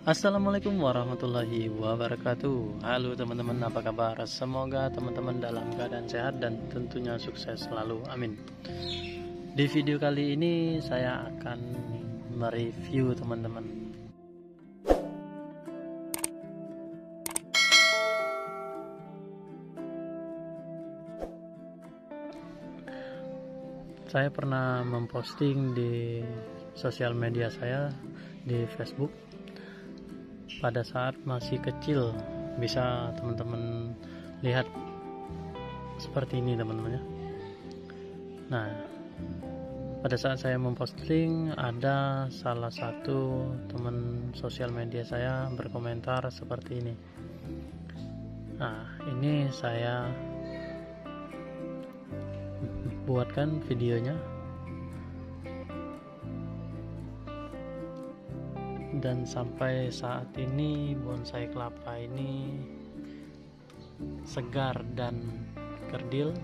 Assalamualaikum warahmatullahi wabarakatuh. Halo teman-teman, apa kabar? Semoga teman-teman dalam keadaan sehat dan tentunya sukses selalu, amin. Di video kali ini saya akan mereview teman-teman. Saya pernah memposting di sosial media saya di Facebook pada saat masih kecil. Bisa teman-teman lihat seperti ini teman-teman ya. Nah, pada saat saya memposting, ada salah satu teman sosial media saya berkomentar seperti ini. Nah, ini saya buatkan videonya, dan sampai saat ini bonsai kelapa ini segar dan kerdil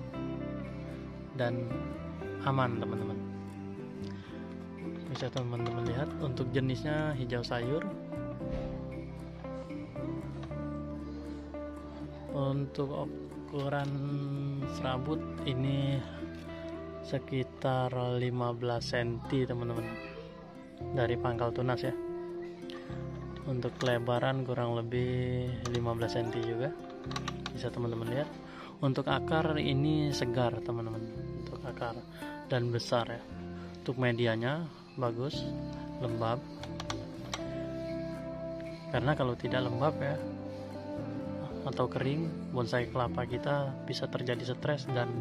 dan aman teman-teman. Bisa teman-teman lihat, untuk jenisnya hijau sayur. Untuk ukuran serabut ini sekitar 15 cm teman-teman dari pangkal tunas ya. Untuk kelebaran kurang lebih 15 cm juga, bisa teman-teman lihat. Untuk akar ini segar teman-teman, untuk akar dan besar ya. Untuk medianya bagus, lembab, karena kalau tidak lembab ya atau kering, bonsai kelapa kita bisa terjadi stres dan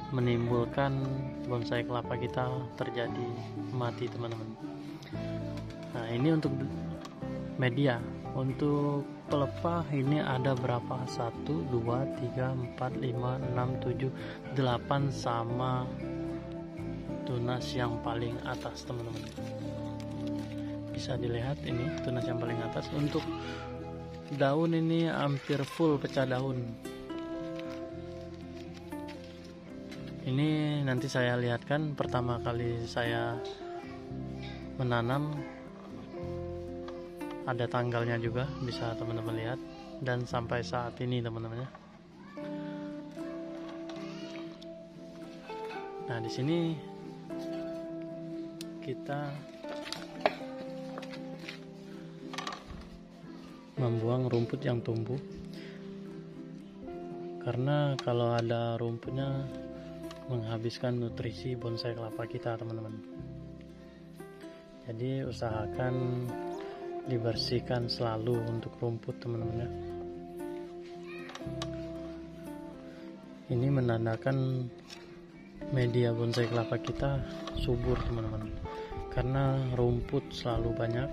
menimbulkan bonsai kelapa kita terjadi mati teman-teman. Nah, ini untuk media. Untuk pelepah ini ada berapa? 1, 2, 3, 4, 5, 6, 7, 8 sama tunas yang paling atas teman-teman. Bisa dilihat ini tunas yang paling atas. Untuk daun ini hampir full pecah daun. Ini nanti saya lihatkan pertama kali saya menanam, ada tanggalnya juga, bisa teman-teman lihat, dan sampai saat ini teman-teman ya. Nah, di sini kita membuang rumput yang tumbuh, karena kalau ada rumputnya menghabiskan nutrisi bonsai kelapa kita teman-teman. Jadi usahakan dibersihkan selalu untuk rumput teman-teman ya. Ini menandakan media bonsai kelapa kita subur teman-teman, karena rumput selalu banyak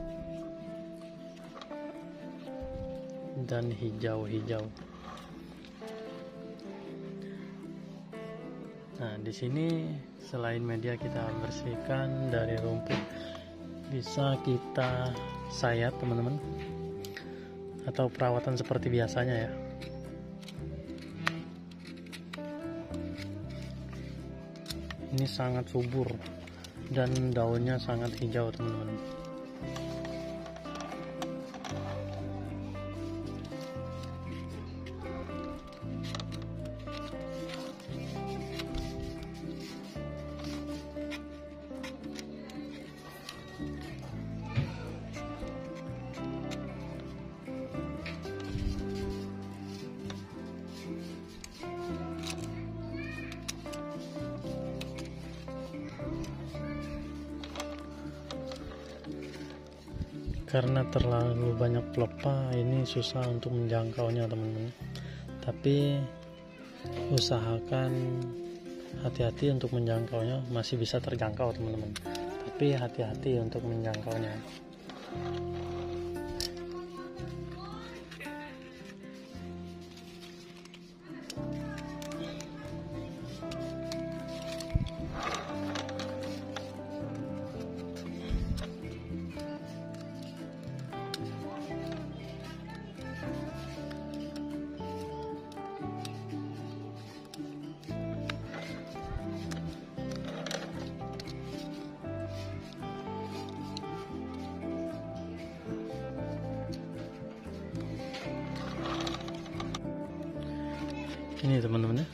dan hijau-hijau. Nah, di sini selain media kita bersihkan dari rumput, bisa kita sayat teman-teman, atau perawatan seperti biasanya ya. Ini sangat subur dan daunnya sangat hijau teman-teman. Karena terlalu banyak pelepah, ini susah untuk menjangkaunya teman-teman. Tapi usahakan hati-hati untuk menjangkaunya. Masih bisa terjangkau teman-teman, tapi hati-hati untuk menjangkaunya. Ini teman-teman ya,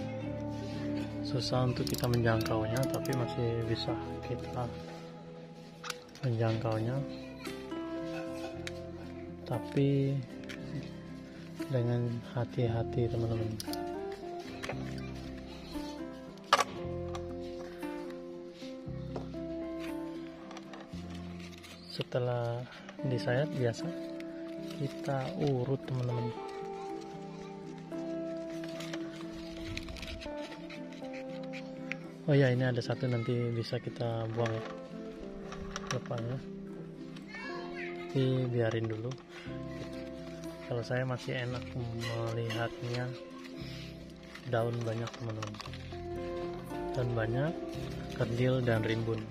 susah untuk kita menjangkaunya, tapi masih bisa kita menjangkaunya, tapi dengan hati-hati teman-teman. Setelah disayat biasa kita urut teman-teman. Oh ya, ini ada satu nanti bisa kita buang ya lepasnya, tapi biarin dulu. Kalau saya masih enak melihatnya daun banyak teman-teman, dan banyak kerdil dan rimbun.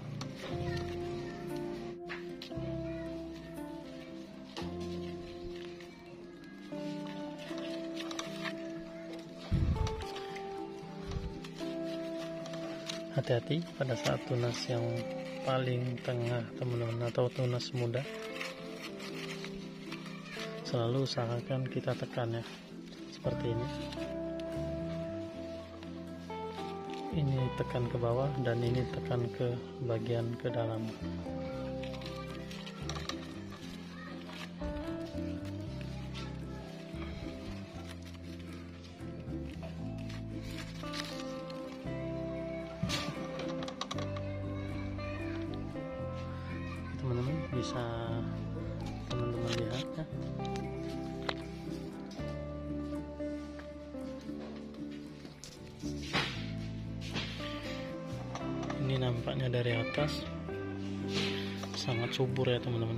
Hati-hati pada saat tunas yang paling tengah teman-teman, atau tunas muda, selalu usahakan kita tekan ya, seperti ini tekan ke bawah dan ini tekan ke bagian ke dalam. Teman-teman bisa teman-teman lihat ya, ini nampaknya dari atas sangat subur ya teman-teman.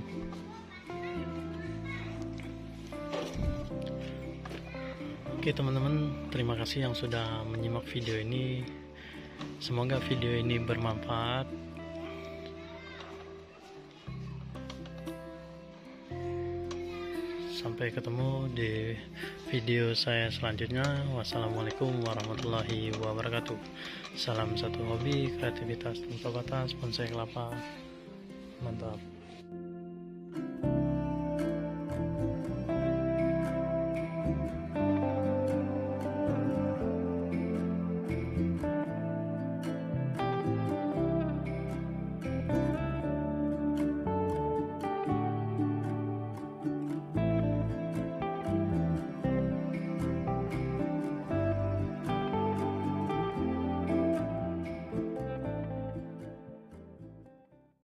Oke teman-teman, terima kasih yang sudah menyimak video ini. Semoga video ini bermanfaat. Sampai ketemu di video saya selanjutnya. Wassalamualaikum warahmatullahi wabarakatuh. Salam satu hobi, kreativitas tanpa batas, bonsai kelapa. Mantap.